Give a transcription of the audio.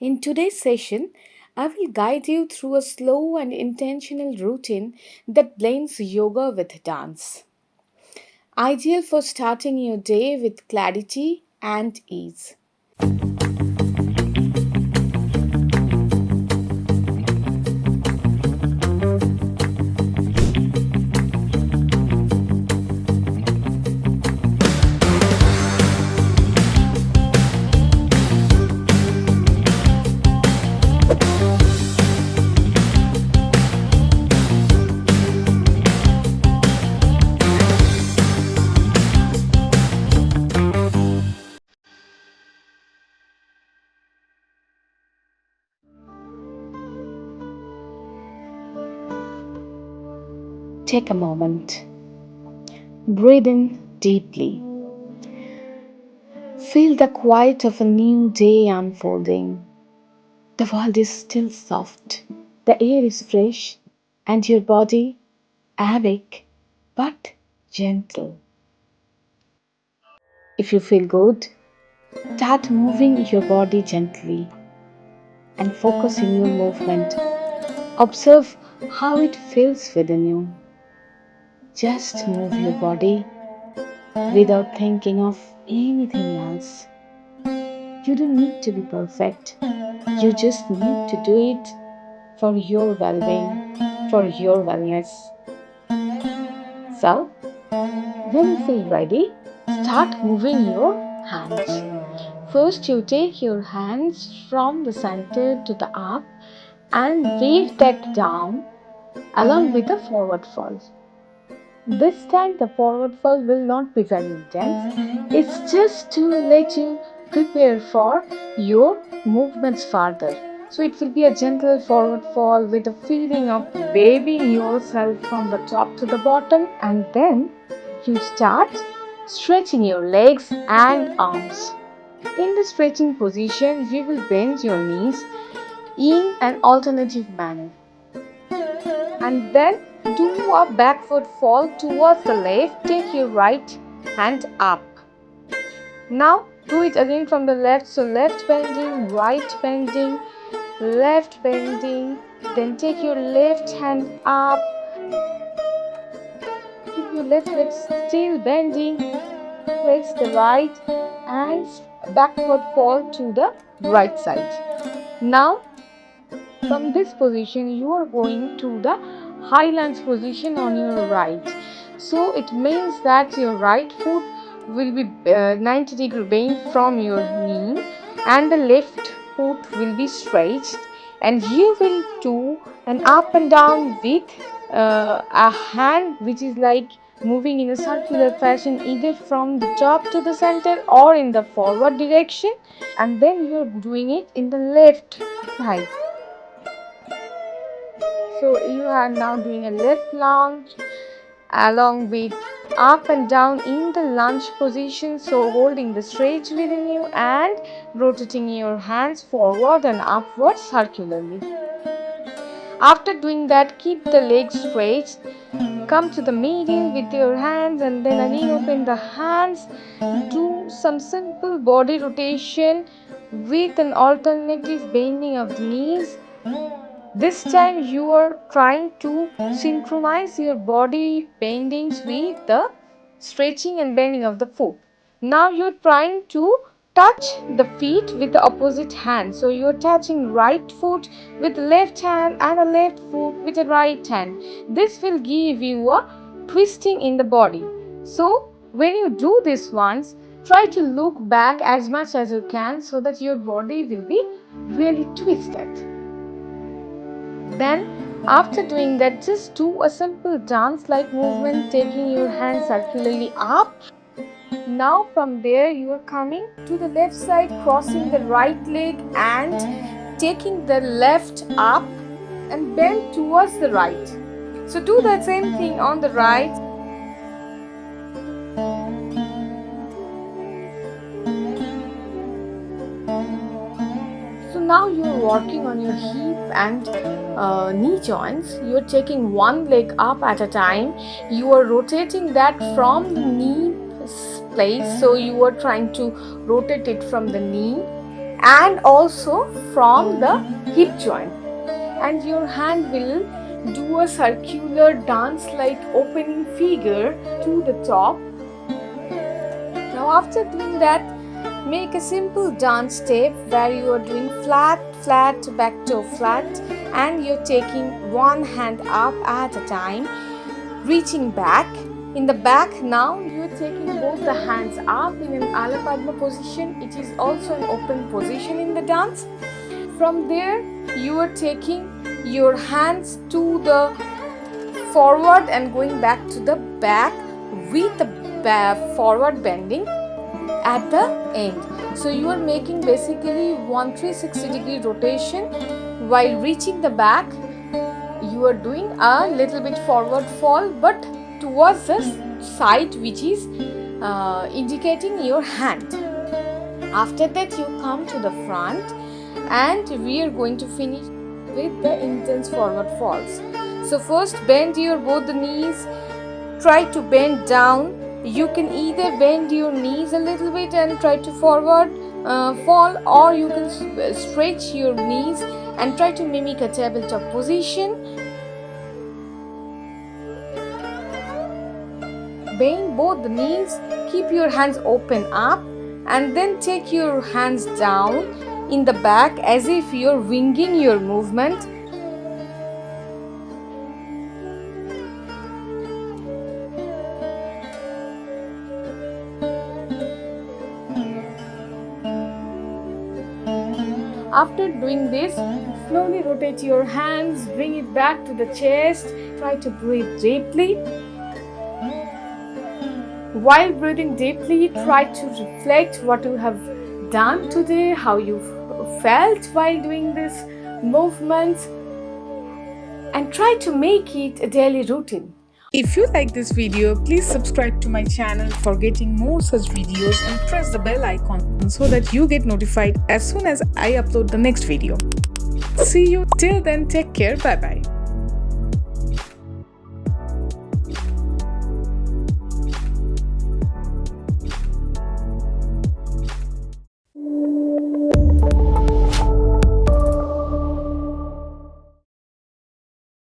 In today's session, I will guide you through a slow and intentional routine that blends yoga with dance. Ideal for starting your day with clarity and ease. Take a moment. Breathe in deeply. Feel the quiet of a new day unfolding. The world is still soft. The air is fresh and your body awake but gentle. If you feel good, start moving your body gently and focus in your movement. Observe how it feels within you. Just move your body without thinking of anything else. You don't need to be perfect. You just need to do it for your well being, for your wellness. So, when you feel ready, start moving your hands. First, you take your hands from the center to the up and wave that down along with the forward fold. This time, the forward fold will not be very intense. It's just to let you prepare for your movements further. So, it will be a gentle forward fold with a feeling of waving yourself from the top to the bottom, and then you start stretching your legs and arms. In the stretching position, you will bend your knees in an alternative manner and then do a backward fall towards the left. Take your right hand up. Now do it again from the left. So left bending, right bending, left bending. Then take your left hand up. Keep your left leg still bending. Flex the right and backward fall to the right side. Now from this position, you are going to the highlands position on your right. So it means that your right foot will be 90-degree bent from your knee and the left foot will be stretched, and you will do an up and down with a hand which is like moving in a circular fashion either from the top to the center or in the forward direction, and then you are doing it in the left side. So you are now doing a left lunge along with up and down in the lunge position. So holding the stretch within you and rotating your hands forward and upward circularly. After doing that, keep the legs straight. Come to the median with your hands and then again open the hands. Do some simple body rotation with an alternative bending of the knees. This time you are trying to synchronize your body bendings with the stretching and bending of the foot. Now you're trying to touch the feet with the opposite hand. So you're touching right foot with the left hand and a left foot with the right hand. This will give you a twisting in the body. So when you do this once, try to look back as much as you can so that your body will be really twisted. Then, after doing that, just do a simple dance like movement, taking your hands circularly up. Now, from there, you are coming to the left side, crossing the right leg and taking the left up and bend towards the right. So, do the same thing on the right. So now you're working on your hip and knee joints. You're taking one leg up at a time. You are rotating that from the knee place. So you are trying to rotate it from the knee and also from the hip joint, and your hand will do a circular dance like opening figure to the top. Now after doing that, make a simple dance step where you are doing flat, flat, back toe flat, and you're taking one hand up at a time, reaching back. In the back now, you're taking both the hands up in an Ala Padma position. It is also an open position in the dance. From there, you are taking your hands to the forward and going back to the back with the forward bending at the end. So you are making basically 360-degree rotation. While reaching the back, you are doing a little bit forward fall, but towards the side which is indicating your hand. After that, you come to the front, and we are going to finish with the intense forward falls. So first, bend your both the knees. Try to bend down. You can either bend your knees a little bit and try to forward fall, or you can stretch your knees and try to mimic a tabletop position. Bend both the knees, keep your hands open up, and then take your hands down in the back as if you're winging your movement. After doing this, slowly rotate your hands, bring it back to the chest, try to breathe deeply. While breathing deeply, try to reflect what you have done today, how you felt while doing this movements, and try to make it a daily routine. If you like this video, please subscribe to my channel for getting more such videos and press the bell icon so that you get notified as soon as I upload the next video. See you till then, take care, bye bye.